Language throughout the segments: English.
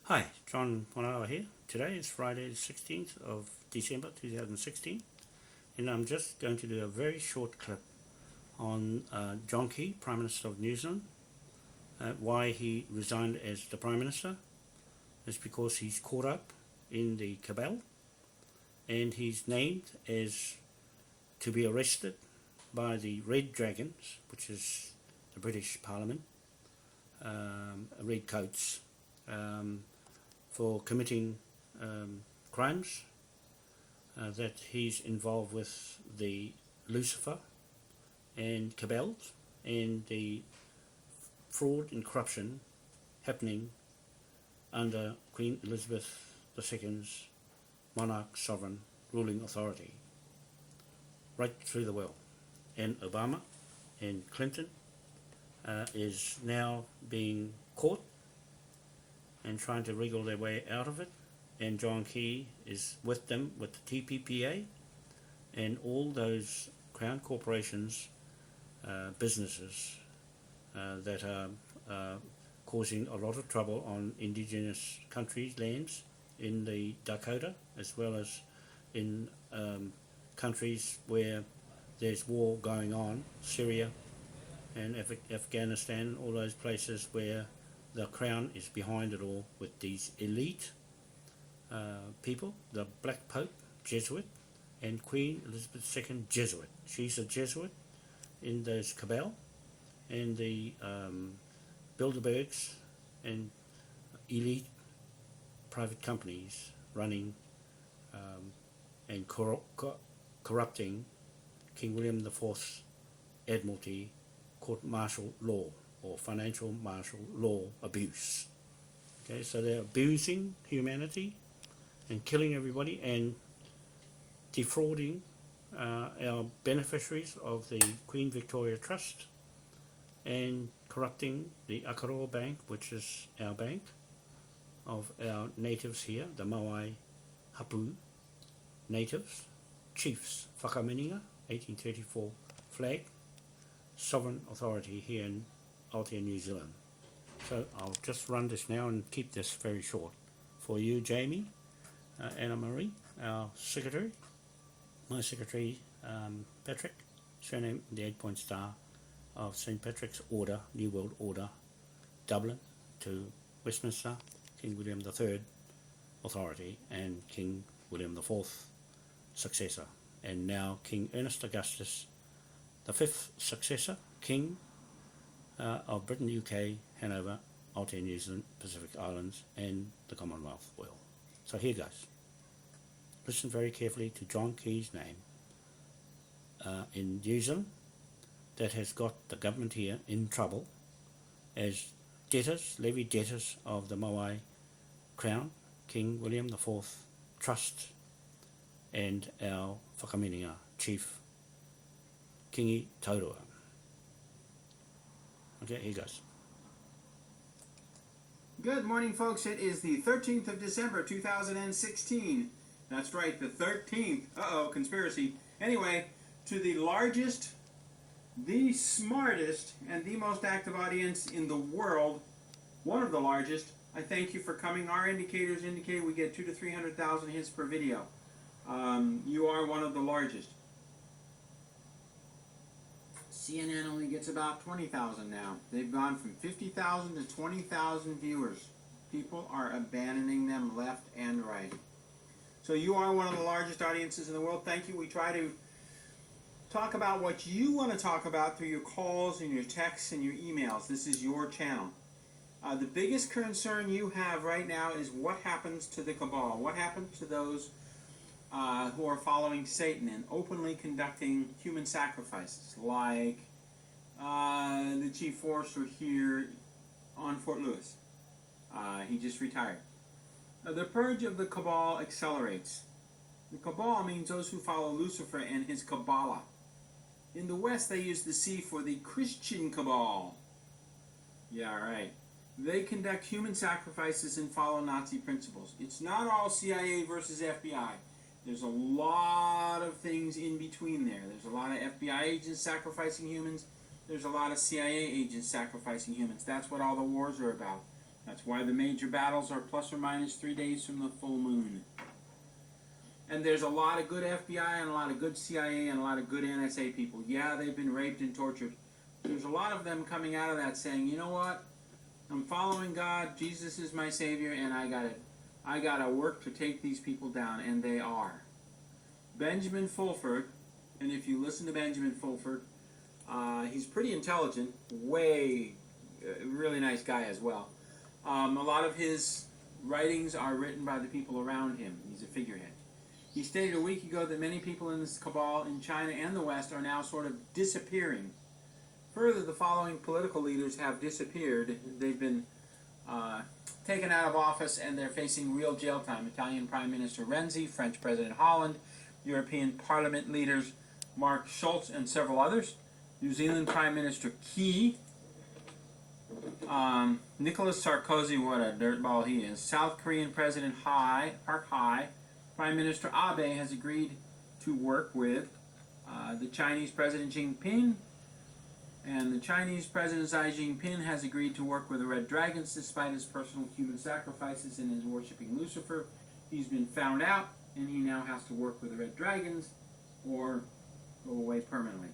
Hi, John Wanoa here. Today is Friday the 16th of December 2016 and I'm just going to do a very short clip on John Key, Prime Minister of New Zealand. Why he resigned as the Prime Minister is because he's caught up in the cabal and he's named as to be arrested by the Red Dragons, which is the British Parliament, Red Coats, for committing crimes, that he's involved with the Lucifer and cabals and the fraud and corruption happening under Queen Elizabeth II's monarch sovereign ruling authority right through the world. And Obama and Clinton is now being caught and trying to wriggle their way out of it, and John Key is with them with the TPPA and all those Crown corporations, businesses that are causing a lot of trouble on indigenous countries' lands in the Dakota, as well as in countries where there's war going on, Syria and Afghanistan, all those places where the Crown is behind it all with these elite people, the Black Pope, Jesuit, and Queen Elizabeth II, Jesuit. She's a Jesuit in those cabal, and the Bilderbergs and elite private companies running and corrupting King William IV's Admiralty court martial law, or financial martial law abuse. Okay, so they're abusing humanity and killing everybody and defrauding our beneficiaries of the Queen Victoria Trust and corrupting the AKAROA Bank, which is our bank of our natives here, the MOAI HAPU natives, chiefs, whakamininga, 1834 flag, sovereign authority here in Aotearoa, New Zealand. So I'll just run this now and keep this very short. For you, Jamie, Anna Marie, our secretary, my secretary, Patrick, surname the 8-point star of St. Patrick's Order, New World Order, Dublin to Westminster, King William III authority, and King William IV successor, and now King Ernest Augustus, the 5th successor, King of Britain, UK, Hanover, Aotearoa, New Zealand, Pacific Islands, and the Commonwealth world. So here goes. Listen very carefully to John Key's name in New Zealand that has got the government here in trouble as debtors, levy debtors of the Moai Crown, King William IV Trust, and our whakamininga Chief-Kingi Taurua. Okay, here goes. Good morning, folks. It is the 13th of December, 2016. That's right, the 13th. Uh-oh, conspiracy. Anyway, to the largest, the smartest, and the most active audience in the world, one of the largest, I thank you for coming. Our indicators indicate we get 200,000 to 300,000 hits per video. You are one of the largest. CNN only gets about 20,000 now. They've gone from 50,000 to 20,000 viewers. People are abandoning them left and right. So you are one of the largest audiences in the world. Thank you. We try to talk about what you want to talk about through your calls and your texts and your emails. This is your channel. The biggest concern you have right now is what happens to the cabal. What happens to those who are following Satan and openly conducting human sacrifices, like the Chief Forester here on Fort Lewis. He just retired. The purge of the cabal accelerates. The cabal means those who follow Lucifer and his Kabbalah. In the West, they use the C for the Christian cabal. Yeah, right. They conduct human sacrifices and follow Nazi principles. It's not all CIA versus FBI. There's a lot of things in between there. There's a lot of FBI agents sacrificing humans. There's a lot of CIA agents sacrificing humans. That's what all the wars are about. That's why the major battles are plus or minus 3 days from the full moon. And there's a lot of good FBI and a lot of good CIA and a lot of good NSA people. Yeah, they've been raped and tortured. There's a lot of them coming out of that saying, you know what? I'm following God, Jesus is my Savior, and I gotta work to take these people down, and they are. Benjamin Fulford, and if you listen to Benjamin Fulford, he's pretty intelligent, really nice guy as well. A lot of his writings are written by the people around him. He's a figurehead. He stated a week ago that many people in this cabal in China and the West are now sort of disappearing. Further, the following political leaders have disappeared. They've been taken out of office and they're facing real jail time. Italian Prime Minister Renzi, French President Holland, European Parliament leaders Mark Schultz and several others, New Zealand Prime Minister Key, Nicolas Sarkozy, what a dirtball he is, South Korean President Park Hai, Prime Minister Abe has agreed to work with the Chinese President Xi Jinping, and the Chinese President Xi Jinping has agreed to work with the Red Dragons despite his personal human sacrifices and his worshipping Lucifer. He's been found out, and he now has to work with the Red Dragons or go away permanently.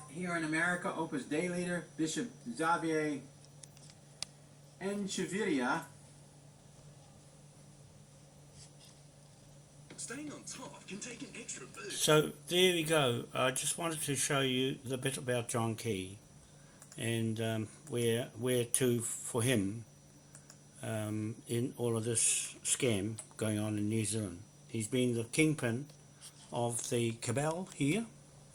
Here in America, Opus Dei leader Bishop Xavier Enchiviria Staying on top can take an extra boost. So there we go. I just wanted to show you the bit about John Key and where to for him in all of this scam going on in New Zealand. He's been the kingpin of the cabal here,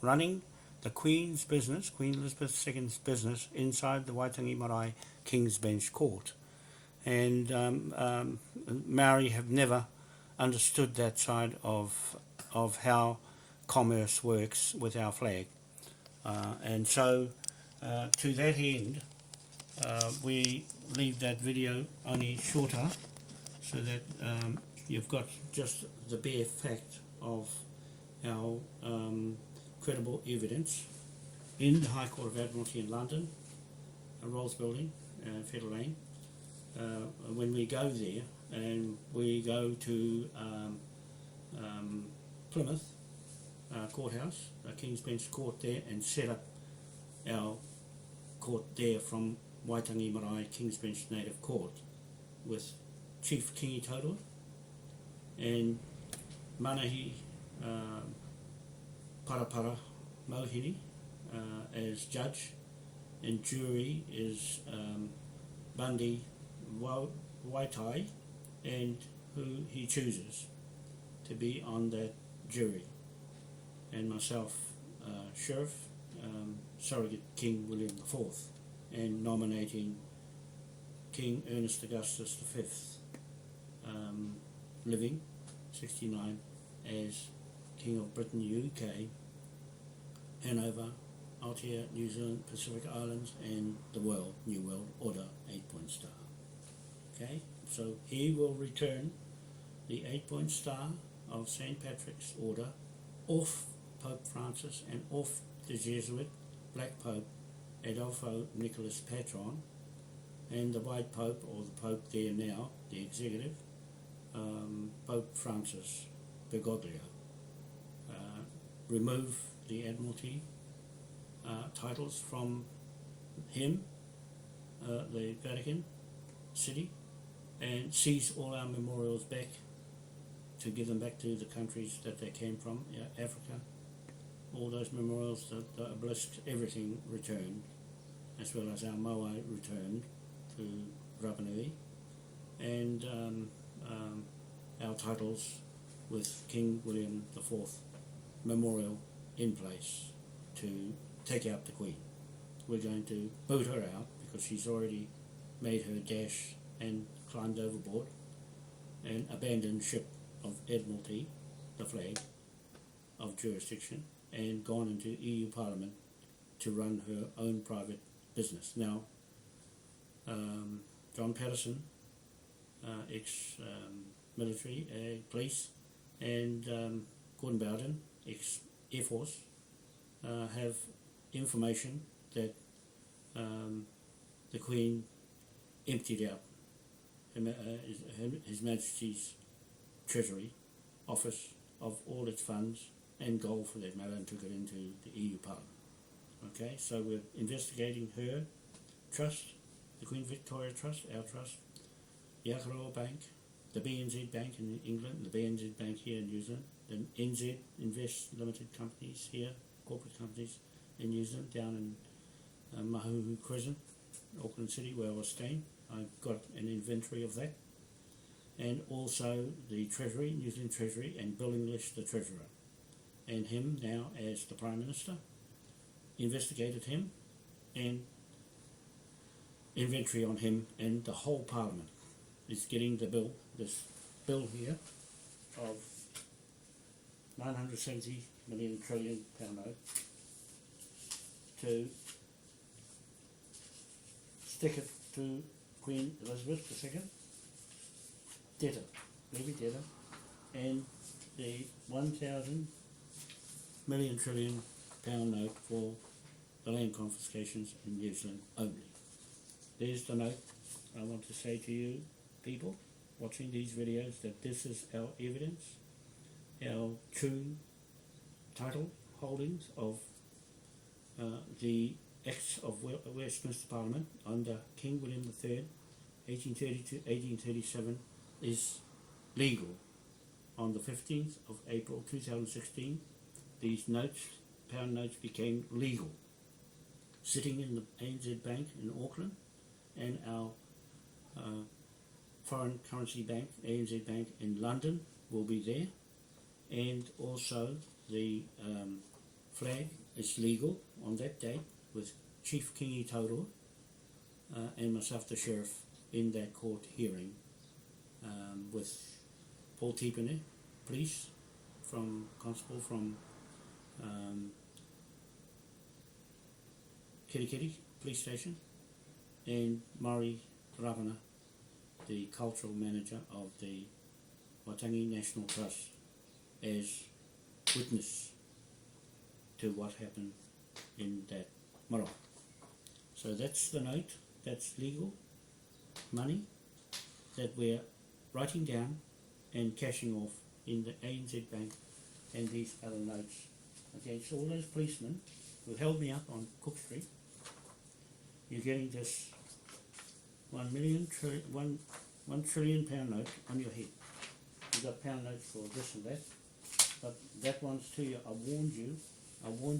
running the Queen's business, Queen Elizabeth II's business, inside the Waitangi Marae King's Bench Court. And Maori have never understood that side of how commerce works with our flag. And so to that end, we leave that video only shorter so that you've got just the bare fact of our credible evidence in the High Court of Admiralty in London, Rolls Building, Federal Lane. When we go there and we go to Plymouth Courthouse, King's Bench Court there, and set up our court there from Waitangi Marae King's Bench Native Court with Chief-Kingi Taurua and Manahi PARAPARA Mohini as judge, and jury is Bundy Waitai and who he chooses to be on that jury, and myself, Sheriff, Surrogate King William IV, and nominating King Ernest Augustus V, living 69, as King of Britain, UK, Hanover, Aotea, New Zealand, Pacific Islands, and the world, New World Order 8-point star. Okay, so he will return the 8-point star of St. Patrick's Order off Pope Francis and off the Jesuit Black Pope Adolfo Nicholas Patron, and the White Pope, or the Pope there now, the executive, Pope Francis Bergoglio. Remove the Admiralty titles from him, the Vatican City, and seize all our memorials back to give them back to the countries that they came from, Africa. All those memorials, the obelisks, everything returned, as well as our MOAI returned to Rapanui, and our titles with King William IV memorial in place to take out the Queen. We're going to boot her out because she's already made her dash and climbed overboard and abandoned ship of Admiralty, the flag of jurisdiction, and gone into EU Parliament to run her own private business. Now, John Patterson, ex-military, police, and Gordon Bowden, ex-Air Force, have information that the Queen emptied out His Majesty's Treasury Office of all its funds and gold for that matter and took it into the EU Parliament. Okay, so we're investigating her trust, the Queen Victoria Trust, our trust, the AKAROA Bank, the BNZ Bank in England, the BNZ Bank here in New Zealand, the NZ Invest Limited companies here, corporate companies in New Zealand, down in Mahuhu Crescent, Auckland City, where I was staying. I've got an inventory of that. And also the Treasury, New Zealand Treasury, and Bill English, the Treasurer, and him now as the Prime Minister. Investigated him and inventory on him, and the whole Parliament is getting the bill, this bill here of 970 million trillion pound note to stick it to Queen Elizabeth II, debtor, levy debtor, and the 1,000 million trillion pound note for the land confiscations in New Zealand only. There's the note. I want to say to you people watching these videos that this is our evidence, our true title holdings of the Acts of Westminster Parliament under King William III, 1830 to 1837, is legal. On the 15th of April 2016, these notes, pound notes, became legal, sitting in the ANZ Bank in Auckland, and our foreign currency bank, ANZ Bank in London, will be there, and also the flag is legal on that day with Chief-Kingi Taurua and myself, the Sheriff, in that court hearing with Paul Tipene, police, from Constable from Kirikiri Police Station, and Maori Ravana, the cultural manager of the Waitangi National Trust, as witness to what happened in that marae. So that's the note, that's legal money that we're writing down and cashing off in the ANZ Bank and these other notes against all those policemen who held me up on Cook Street. You're getting this 1 trillion pound note on your head. You've got pound notes for this and that, but that one's to you. I warned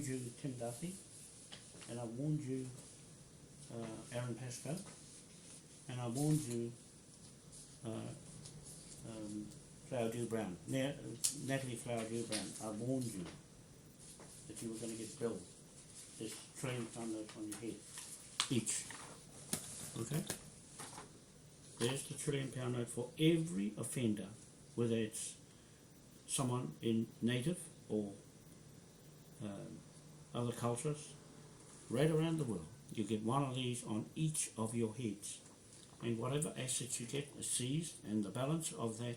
you Tim Duffy, and I warned you Aaron Pascoe, and I warned you Flower Brown, Natalie Flower Brown. I warned you that you were going to get billed this trillion pound note on your head each. Okay? There's the trillion pound note for every offender, whether it's someone in native or other cultures, right around the world. You get one of these on each of your heads, and whatever assets you get is seized, and the balance of that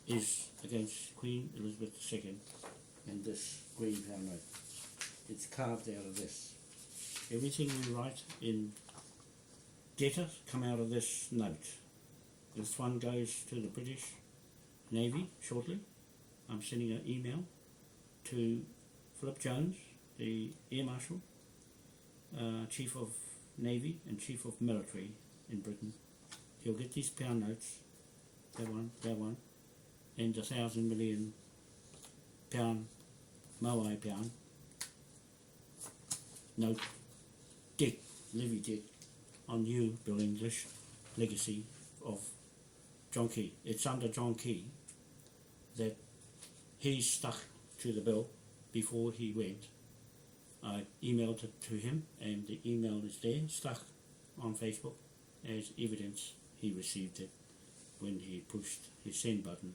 is against Queen Elizabeth II and this green pound note. It's carved out of this. Everything we write in debtors come out of this note. This one goes to the British Navy shortly. I'm sending an email to Philip Jones, the Air Marshal, Chief of Navy and Chief of Military in Britain. He'll get these pound notes, that one, and the 1,000 million pound MOAI pound note debt, levy debt on you, Bill English, legacy of John Key. It's under John Key that he stuck to the bill before he went. I emailed it to him, and the email is there, stuck on Facebook as evidence he received it when he pushed his send button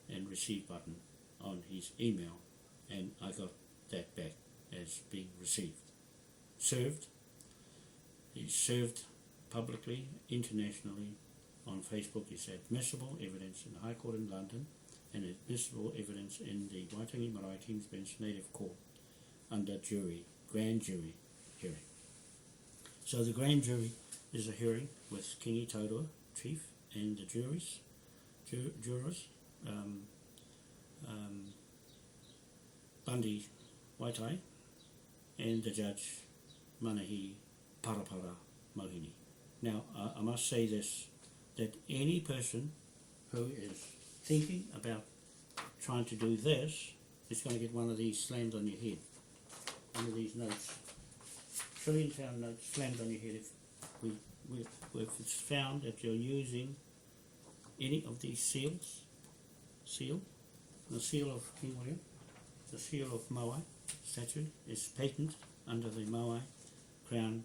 and receive button on his email, and I got that back as being received. Served. He's served publicly, internationally on Facebook. It's admissible evidence in the High Court in London and admissible evidence in the Waitangi Marae King's Bench Native Court under jury, grand jury hearing. So the grand jury is a hearing with Kingi Taurua, chief, and the jurors, Bundy Waitai, and the judge Manahi Parapara Mohini. Now, I must say this, that any person who is thinking about trying to do this is going to get one of these slammed on your head. One of these notes, £1 trillion notes slammed on your head if it's found that you're using any of these seals, the seal of King William, the seal of MOAI statue is patent under the MOAI Crown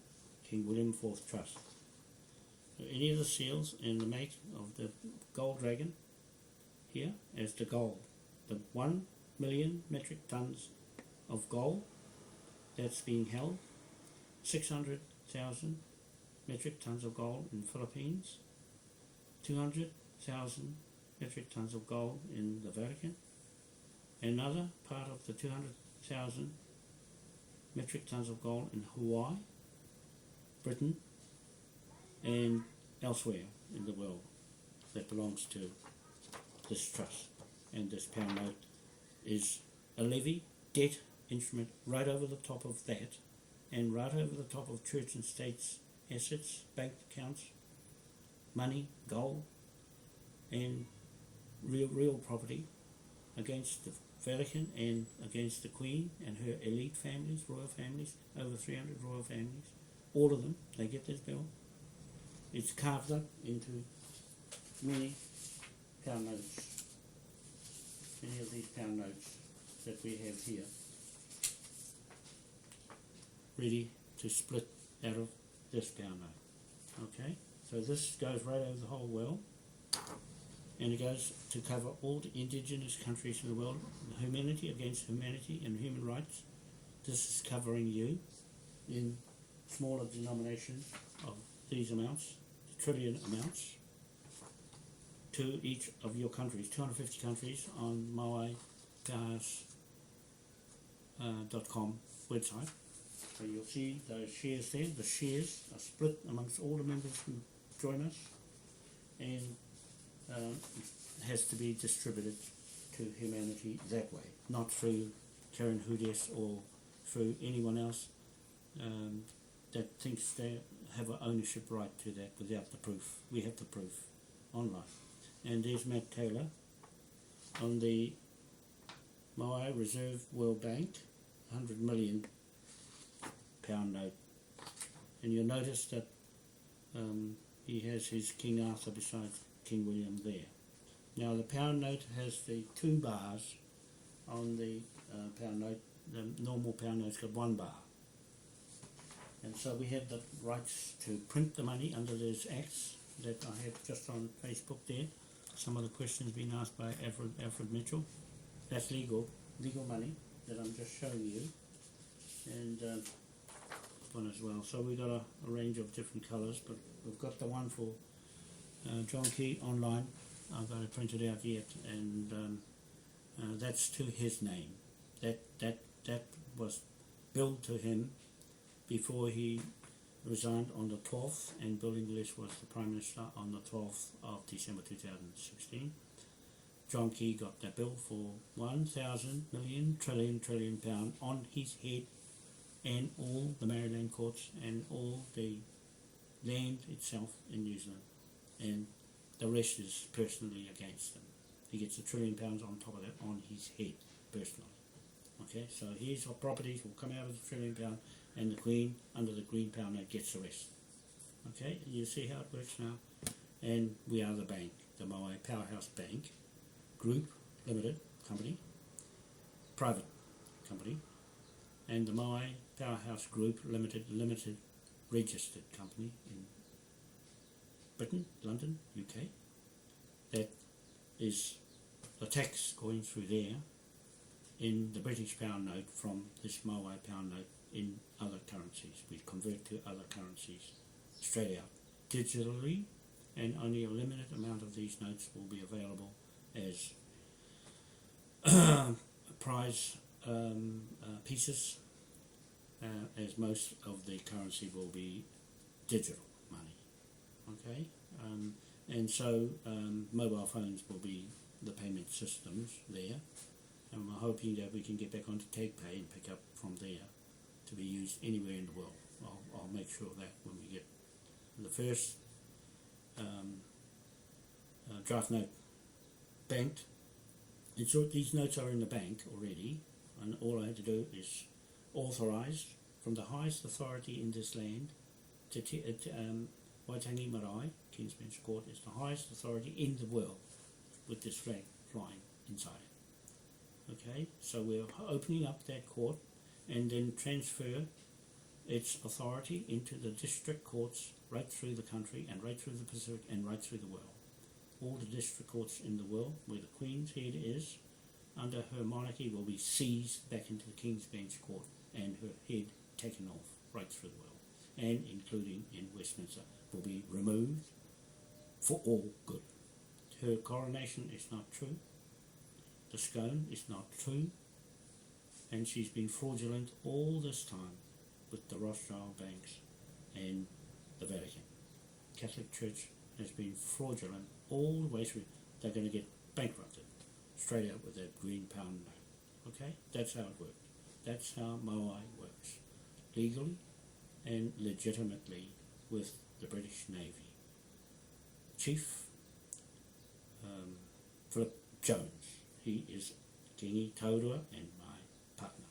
King William IV Trust. So any of the seals in the make of the gold dragon here as the gold, the 1 million metric tons of gold that's being held, 600,000 metric tons of gold in the Philippines, 200,000 metric tons of gold in the Vatican, another part of the 200,000 metric tons of gold in Hawaii, Britain, and elsewhere in the world that belongs to this trust. And this pound note is a levy debt instrument right over the top of that, and right over the top of church and states assets, bank accounts, money, gold, and real property against the Vatican and against the Queen and her elite families, royal families, over 300 royal families. All of them, they get this bill. It's carved up into many pound notes. Many of these pound notes that we have here, ready to split out of this pound note. Okay, so this goes right over the whole world, and it goes to cover all the indigenous countries in the world, humanity against humanity and human rights. This is covering you in smaller denominations of these amounts, trillion amounts, to each of your countries, 250 countries on MOAI .com website. So you'll see those shares there. The shares are split amongst all the members who join us, and has to be distributed to humanity that way, not through Karen Hudes or through anyone else that thinks they have an ownership right to that without the proof. We have the proof online. And there's Matt Taylor on the MOAI Reserve World Bank, £100 million note. And you'll notice that he has his King Arthur beside King William there. Now the pound note has the 2 bars on the pound note. The normal pound note's got 1 bar. And so we have the rights to print the money under those acts that I have just on Facebook there. Some of the questions being asked by Alfred Mitchell. That's legal money that I'm just showing you. And one as well. So we've got a range of different colours, but we've got the one for John Key online. I've got it printed out yet, and that's to his name. That was billed to him before he resigned on the 12th, and Bill English was the Prime Minister on the 12th of December 2016. John Key got that bill for 1,000 million trillion pound on his head, and all the Maryland courts and all the land itself in New Zealand, and the rest is personally against him. He gets £1 trillion on top of that on his head personally. Okay, so his properties will come out of the £1 trillion, and the Queen under the green pound note gets the rest. Okay, you see how it works now. And we are the bank, the MOAI Powerhouse Bank Group Limited Company, private company, and the MOAI Powerhouse Group Limited registered company in Britain, London, UK. That is the tax going through there in the British pound note from this MOAI pound note in other currencies. We convert to other currencies straight out digitally, and only a limited amount of these notes will be available as prize pieces, as most of the currency will be digital money. Okay, and so mobile phones will be the payment systems there, and we're hoping that we can get back onto TagPay and pick up from there to be used anywhere in the world. I'll make sure that when we get the first draft note banked, these notes are in the bank already, and all I had to do is authorise from the highest authority in this land to Waitangi Marae, King's Bench Court is the highest authority in the world with this flag flying inside it. Okay, so we're opening up that court and then transfer its authority into the district courts right through the country and right through the Pacific and right through the world. All the district courts in the world where the Queen's head is under her monarchy will be seized back into the King's Bench Court and her head taken off right through the world, and including in Westminster, will be removed for all good. Her coronation is not true, the scone is not true, and she's been fraudulent all this time with the Rothschild banks and the Vatican. Catholic Church has been fraudulent all the way through. They're going to get bankrupted straight out with that green pound note. Okay, that's how it works. That's how MOAI works, legally and legitimately with the British Navy. Chief Philip Jones, he is Kingi Taurua and my partner,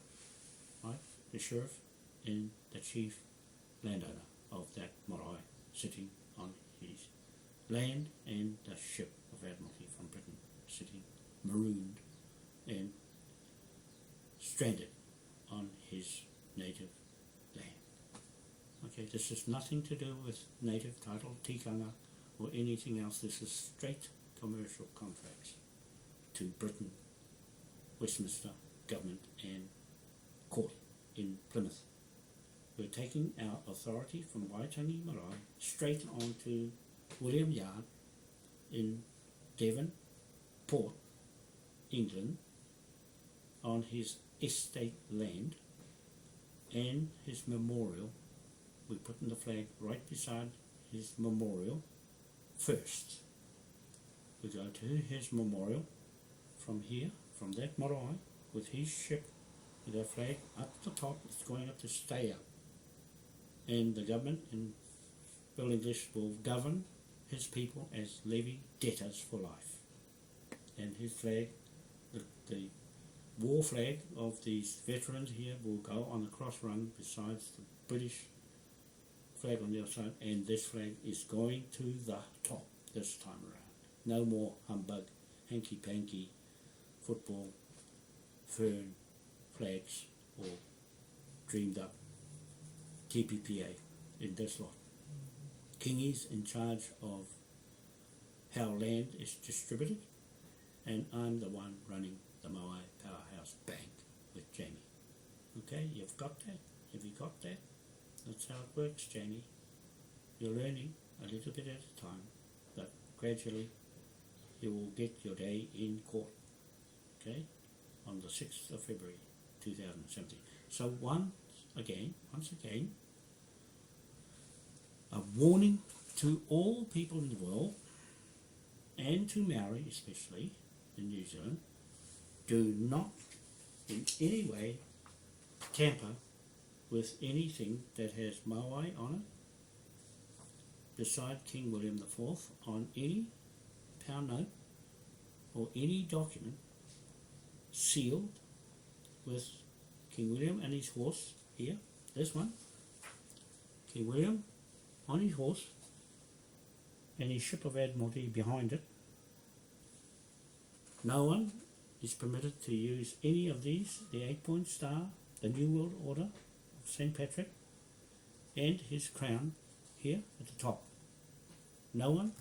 right? The sheriff and the chief landowner of that marae, sitting on his land, and the ship of Admiralty from Britain sitting marooned and stranded on his native land. Okay, this has nothing to do with native title, tikanga, or anything else. This is straight commercial contracts to Britain, Westminster government and court in Plymouth. We're taking our authority from Waitangi Marae straight on to William Yard in Devon Port, England, on his estate land, and his memorial. We put in the flag right beside his memorial first. We go to his memorial from here, from that marae, with his ship, with our flag up the top. It's going up to stay up. And the government in building this will govern his people as levy debtors for life. And his flag, the war flag of these veterans here, will go on the cross rung besides the British flag on the other side, and this flag is going to the top this time around. No more humbug, hanky-panky, football, fern flags, or dreamed up TPPA in this lot. Kingi's in charge of how land is distributed, and I'm the one running the Moai Powerhouse Bank with Jamie. Okay, you've got that? Have you got that? That's how it works, Jamie. You're learning a little bit at a time, but gradually you will get your day in court, okay, on the 6th of February 2017. So once again, a warning to all people in the world, and to Maori especially in New Zealand: do not in any way tamper with anything that has Moai on it beside King William IV on any pound note or any document sealed with King William and his horse here, this one, King William on his horse and his ship of Admiralty behind it. No one is permitted to use any of these, the 8-point star, the New World Order of St. Patrick, and his crown here at the top. No one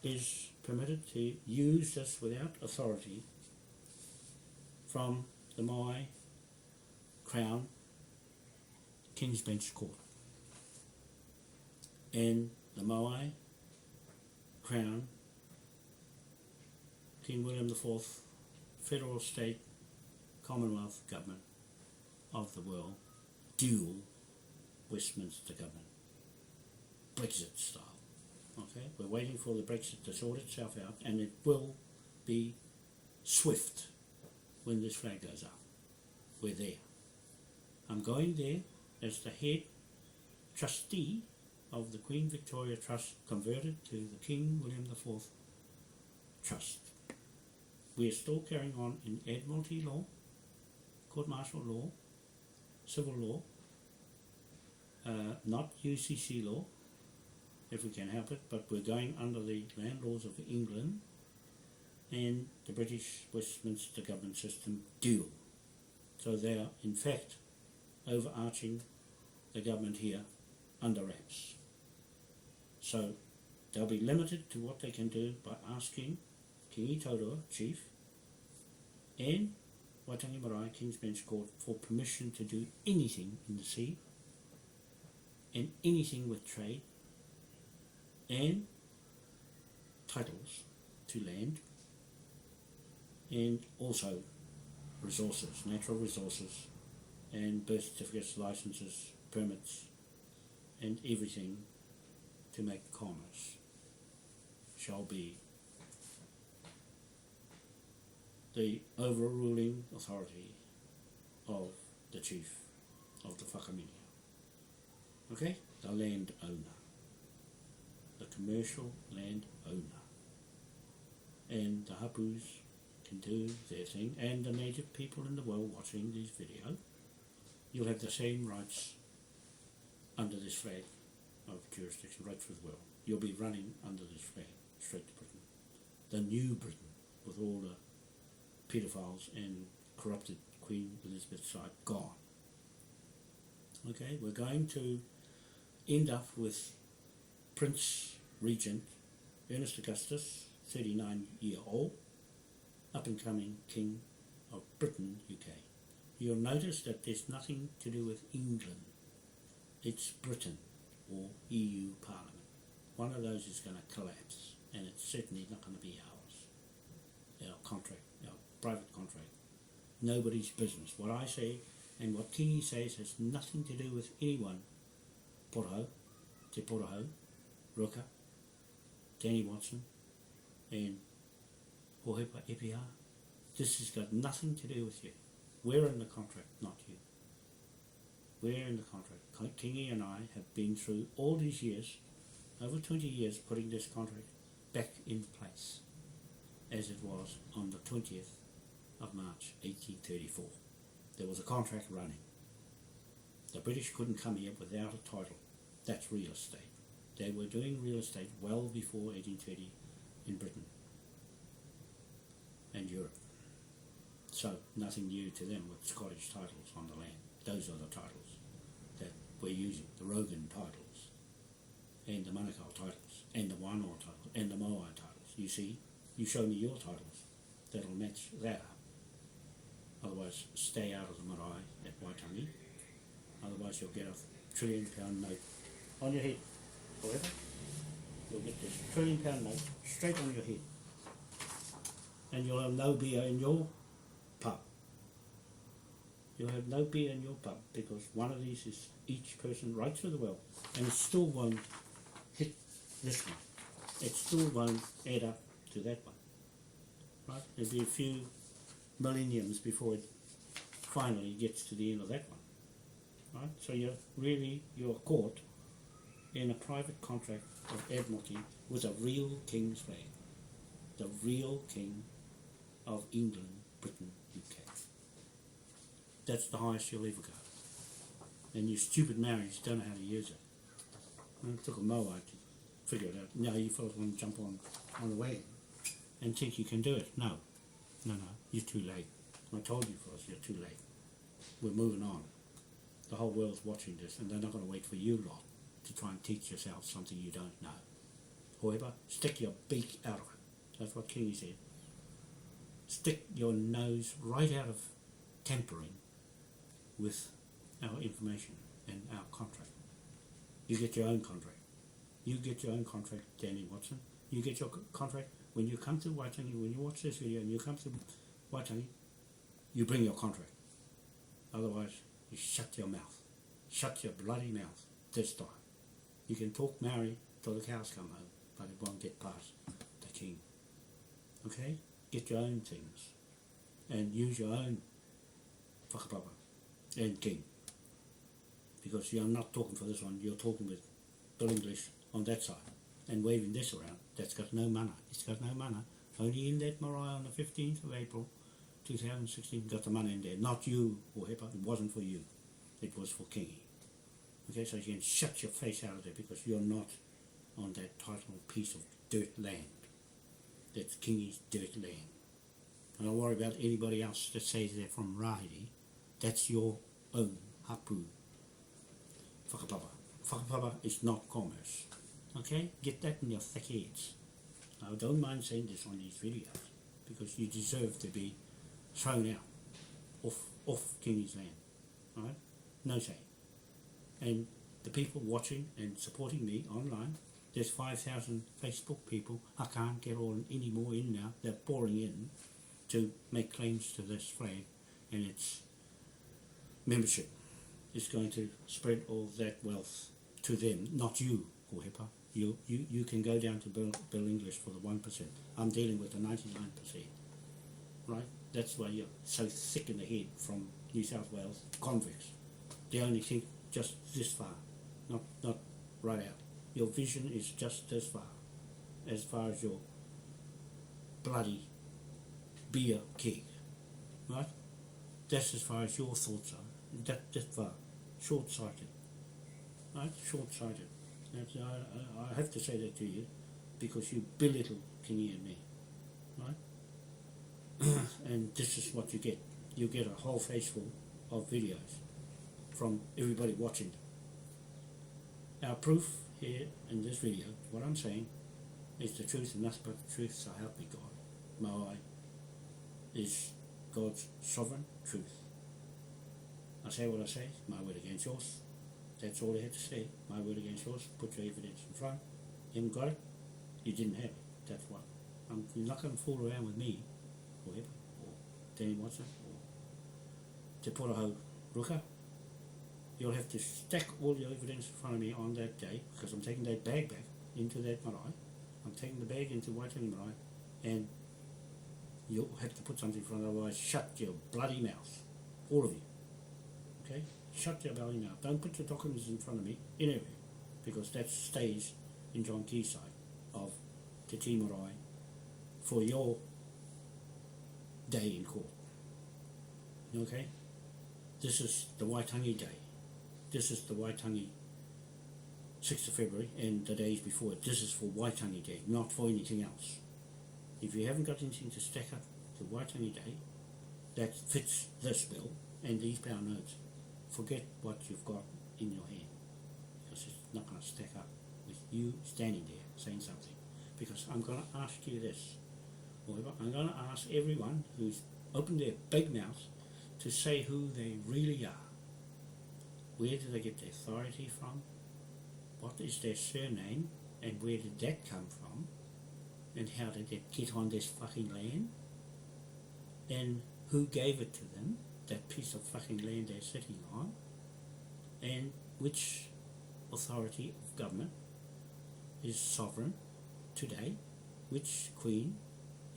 is permitted to use this without authority from the Moai Crown King's Bench Court and the Moai Crown King William IV Federal State Commonwealth Government of the world, dual Westminster Government. Brexit style. Okay, we're waiting for the Brexit to sort itself out, and it will be swift when this flag goes up. We're there. I'm going there as the head trustee of the Queen Victoria Trust, converted to the King William IV Trust. We are still carrying on in Admiralty law, court martial law, civil law, not UCC law, if we can help it, but we're going under the land laws of England and the British Westminster government system dual. So they are in fact overarching the government here under wraps. So they'll be limited to what they can do by asking Kingi Taurua, Chief, and Waitangi Marae, King's Bench Court, for permission to do anything in the sea and anything with trade and titles to land, and also resources, natural resources, and birth certificates, licenses, permits, and everything to make commerce shall be the overruling authority of the chief of the whakaminia. Okay? The land owner. The commercial land owner. And the hapus can do their thing, and the native people in the world watching this video, you'll have the same rights under this flag of jurisdiction right through the world. You'll be running under this flag straight to Britain. The new Britain, with all the pedophiles and corrupted Queen Elizabeth side gone. Okay, we're going to end up with Prince Regent Ernest Augustus, 39-year-old, up-and-coming King of Britain, UK. You'll notice that there's nothing to do with England. It's Britain or EU Parliament. One of those is going to collapse, and it's certainly not going to be ours. Our contract, our private contract. Nobody's business. What I say and what Kingi says has nothing to do with anyone. Poroho, Te Poroho, Ruka, Danny Watson, and Hohepa EPR. This has got nothing to do with you. We're in the contract, not you. We're in the contract. Kingi and I have been through all these years, over 20 years, putting this contract back in place as it was on the 20th of March 1834. There was a contract running. The British couldn't come here without a title. That's real estate. They were doing real estate well before 1830 in Britain and Europe. So nothing new to them with Scottish titles on the land. Those are the titles that we're using, the Rogan titles, and the MANUKAU titles, and the Wanoa titles, and the MOAI titles. You see, you show me your titles, that'll match that up. Otherwise, stay out of the marae at Waitangi. Otherwise, you'll get a £1 trillion note on your head. However, you'll get this £1 trillion note straight on your head. And you'll have no beer in your pub. You'll have no beer in your pub because one of these is each person right through the world, and it still won't hit this one. It still won't add up to that one. Right? There'll be a few millenniums before it finally gets to the end of that one. Right? So you're caught in a private contract of Admiralty with a real King's flag. The real King of England, Britain, UK. That's the highest you'll ever go. And you stupid Maoris don't know how to use it. And it took a MOAI to figure it out. No, you fellas want to jump on the wagon and think you can do it. No, you're too late. I told you fellas, you're too late. We're moving on. The whole world's watching this, and they're not going to wait for you lot to try and teach yourself something you don't know. However, stick your beak out of it. That's what Kingi said. Stick your nose right out of tampering with our information and our contract. You get your own contract. You get your own contract, Danny Watson. You get your contract when you come to Waitangi, when you watch this video and you come to Waitangi, you bring your contract. Otherwise, you shut your mouth. Shut your bloody mouth this time. You can talk Maori till the cows come home, but it won't get past the king. Okay? Get your own things and use your own whakapapa and king. Because you're not talking for this one, you're talking with Bill English on that side and waving this around. That's got no mana. It's got no mana. Only in that marae on the 15th of April 2016 got the mana in there. Not you, or Hepa. It wasn't for you. It was for Kingi. Okay, so you can shut your face out of there because you're not on that title piece of dirt land. That's Kingi's dirt land. And don't worry about anybody else that says they're from Rahiri. That's your own HAPU. Whakapapa. Whakapapa is not commerce. Okay? Get that in your thick heads. I don't mind saying this on these videos because you deserve to be thrown out off Kingi's land. Right? No say. And the people watching and supporting me online, there's 5,000 Facebook people. I can't get all any more in now. They're pouring in to make claims to this flag and its membership is going to spread all that wealth to them, not you, Kohepa. You can go down to Bill English for the 1%. I'm dealing with the 99%. Right? That's why you're so thick in the head from New South Wales convicts. They only think just this far, not right out. Your vision is just this far as your bloody beer keg. Right? That's as far as your thoughts are. That far. Short-sighted. Right? Short-sighted. I have to say that to you because you belittle Kingi and me. Right? And this is what you get. You get a whole face full of videos from everybody watching them. Our proof here in this video, what I'm saying, is the truth and nothing but the truth, so help me God. MOAI is God's sovereign truth. I say what I say, my word against yours. That's all I had to say, my word against yours. Put your evidence in front. You haven't got it, you didn't have it. That's what. You're not going to fool around with me, or Danny Watson, or Te Poroho Ruka. You'll have to stack all your evidence in front of me on that day, because I'm taking that bag back into that marae. I'm taking the bag into Waitangi marae, and you'll have to put something in front of it, otherwise shut your bloody mouth. All of you. Okay? Shut your belly mouth. Don't put your documents in front of me anywhere, because that stays in John Key's side of Te Ti Marae for your day in court. Okay? This is the Waitangi Day. This is the Waitangi 6th of February and the days before it. This is for Waitangi Day, not for anything else. If you haven't got anything to stack up to Waitangi Day that fits this bill and these pound notes, forget what you've got in your hand, because it's not going to stack up with you standing there saying something. Because I'm going to ask you this, I'm going to ask everyone who's opened their big mouth to say who they really are. Where do they get their authority from? What is their surname? And where did that come from? And how did it get on this fucking land? And who gave it to them, that piece of fucking land they're sitting on? And which authority of government is sovereign today? Which queen?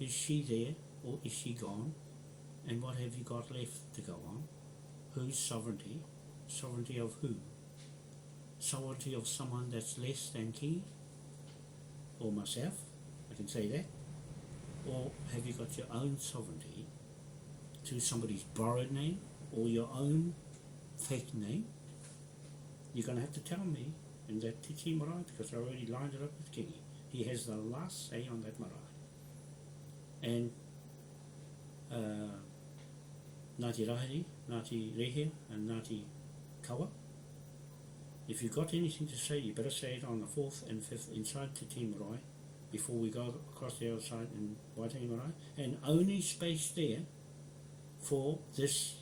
Is she there or is she gone? And what have you got left to go on? Whose sovereignty? Sovereignty of who? Sovereignty of someone that's less than Kingi? Or myself? I can say that. Or have you got your own sovereignty to somebody's borrowed name or your own fake name? You're going to have to tell me in that Te Ti Marae, because I already lined it up with Kingi. He has the last say on that marae. And Ngāti Rahiri, Ngāti Rehe and Ngāti Kawa. If you've got anything to say, you better say it on the 4th and 5th inside Te Ti Marae before we go across the other side in Waitangi Marae, and only space there for this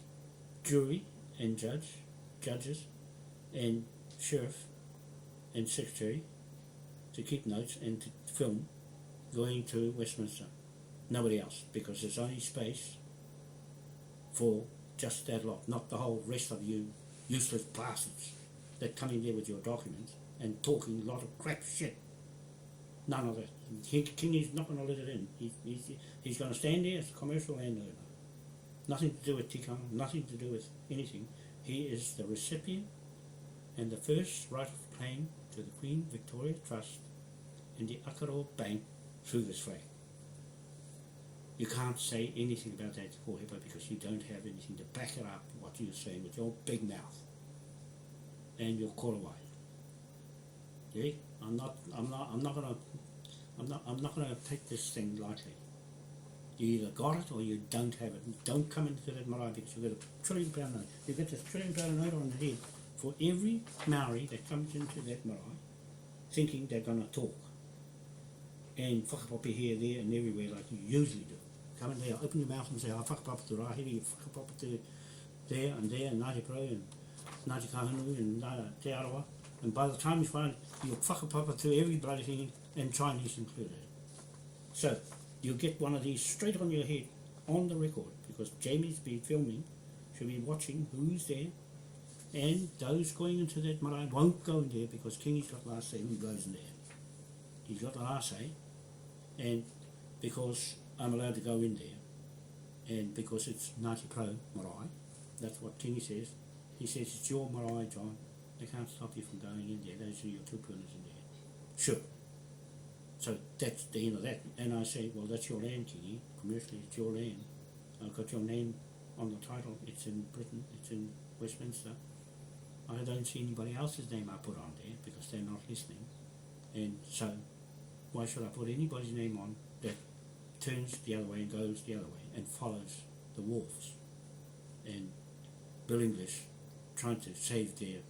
jury and judges and sheriff and secretary to keep notes and to film going to Westminster. Nobody else, because there's only space for just that lot, not the whole rest of you useless bastards that come in there with your documents and talking a lot of crap shit. None of that. Kingi's not going to let it in. He's going to stand there as a commercial landowner. Nothing to do with tikanga, nothing to do with anything. He is the recipient and the first right of claim to the Queen Victoria Trust and the AKAROA Bank through this flag. You can't say anything about that, Hohepa, because you don't have anything to back it up, what you're saying with your big mouth and your korowai. Yeah? I'm not gonna take this thing lightly. You either got it or you don't have it. Don't come into that marae because you've got a £1 trillion note. You get this £1 trillion note on the head for every Maori that comes into that marae thinking they're gonna talk. And whakapopi here, there and everywhere like you usually do. Come in there, open your mouth and say, whakapapa to Rahere, whakapapa to there, and Ngāti Pro and Ngāti Kahunu and Te Arawa. And by the time you find you whakapapa to every bloody thing, and Chinese included. So, you'll get one of these straight on your head, on the record, because Jamie's been filming, she'll be watching who's there, and those going into that marae won't go in there because Kingi's got last say who goes in there. He's got the last say, and because I'm allowed to go in there, and because it's Ngāti Pro marae, that's what Kingi says. He says it's your marae, John. They can't stop you from going in there. Those are your tupunas in there. Sure. So that's the end of that. And I say, well, that's your land, Kingi. Commercially, it's your land. I've got your name on the title. It's in Britain. It's in Westminster. I don't see anybody else's name I put on there because they're not listening. And so, why should I put anybody's name on that turns the other way and goes the other way and follows the wolves? And Bill English trying to save their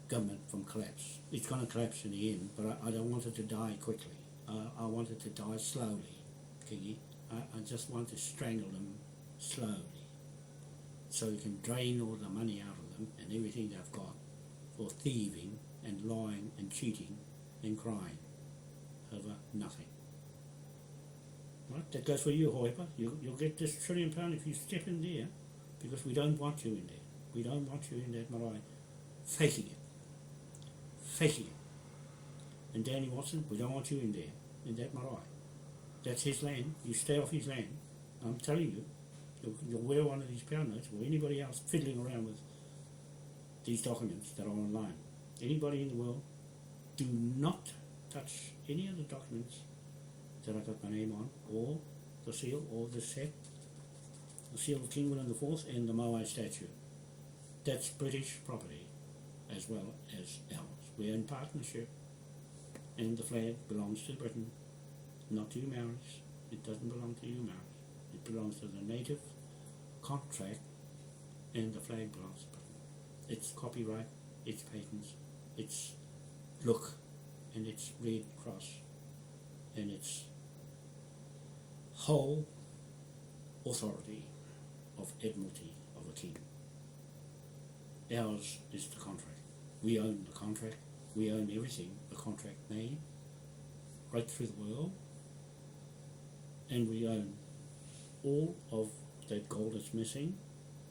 government from collapse. It's going to collapse in the end, but I don't want it to die quickly. I want it to die slowly, Kingi. I just want to strangle them slowly so you can drain all the money out of them and everything they've got for thieving and lying and cheating and crying over nothing. Right? That goes for you, Hoipa. You'll get this £1 trillion if you step in there because we don't want you in there. We don't want you in that marae faking it. And Danny Watson, we don't want you in there, in that marae. That's his land. You stay off his land. I'm telling you, you'll wear one of these pound notes or anybody else fiddling around with these documents that are online. Anybody in the world, do not touch any of the documents that I got my name on, or the seal, or the set, the seal of King William IV and the Moai statue. That's British property as well as ours. We're in partnership and the flag belongs to Britain, not to you Maoris. It doesn't belong to you Maoris. It belongs to the native contract and the flag belongs to Britain. It's copyright, it's patents, it's look and it's Red Cross and it's whole authority of Admiralty of the King. Ours is the contract. We own the contract. We own everything the contract made right through the world, and we own all of that gold that's missing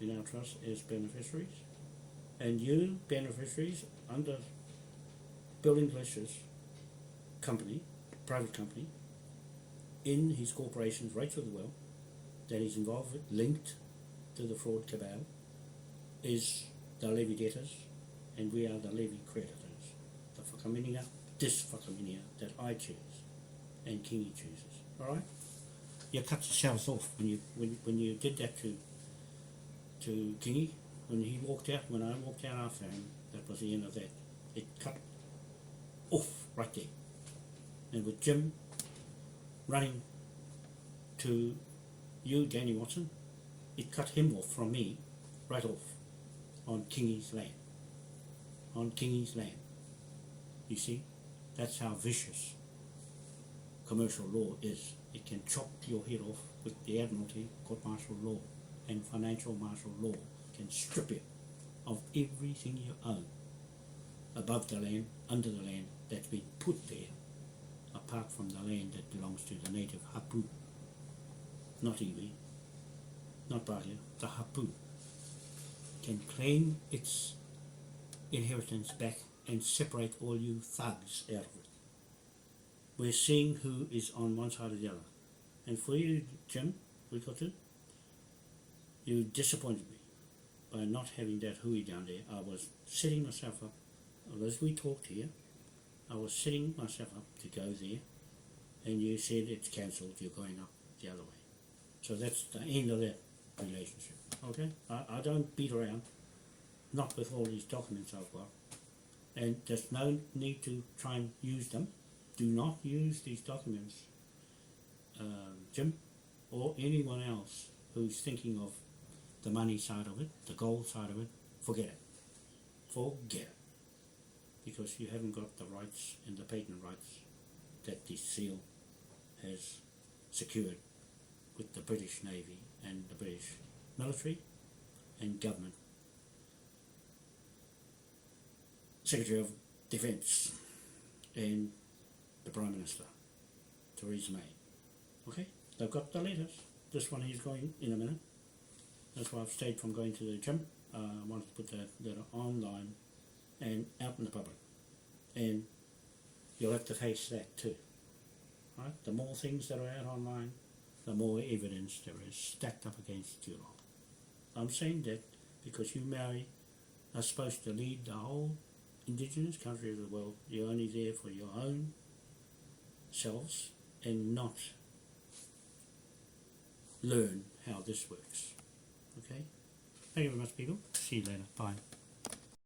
in our trust as beneficiaries. And you beneficiaries under Bill English's company, private company, in his corporations right through the world that he's involved with, linked to the fraud cabal, is the levy debtors, and we are the levy creditors. The whakaminia, this whakaminia that I choose, and Kingi chooses. All right? You cut yourselves off when you did that to Kingi. When he walked out, when I walked out after him, that was the end of that. It cut off right there. And with Jim running to you, Danny Watson, it cut him off from me, right off, on Kingi's land. On Kingi's land. You see, that's how vicious commercial law is. It can chop your head off with the Admiralty, court martial law, and financial martial law. Can strip you of everything you own, above the land, under the land, that's been put there, apart from the land that belongs to the native HAPU, not iwi, not Bahia, the HAPU, can claim its inheritance back and separate all you thugs out of it. We're seeing who is on one side or the other. And for you, Jim, WAIKATO, you disappointed me by not having that hui down there. I was setting myself up, as we talked here, I was setting myself up to go there, and you said it's cancelled, you're going up the other way. So that's the end of that relationship, okay? I don't beat around, not with all these documents I've got, and there's no need to try and use them. Do not use these documents, Jim, or anyone else who's thinking of the money side of it, the gold side of it. Forget it. Forget it. Because you haven't got the rights and the patent rights that the seal has secured with the British Navy and the British military and government. Secretary of Defence and the Prime Minister, Theresa May. Okay, they've got the letters. This one he's going in a minute. That's why I've stayed from going to the gym. I wanted to put that letter online and out in the public. And you'll have to face that too. Right? The more things that are out online, the more evidence there is stacked up against you lot. I'm saying that because you Maori are supposed to lead the whole indigenous country of the world. You're only there for your own selves and not learn how this works. Okay? Thank you very much, people. See you later. Bye.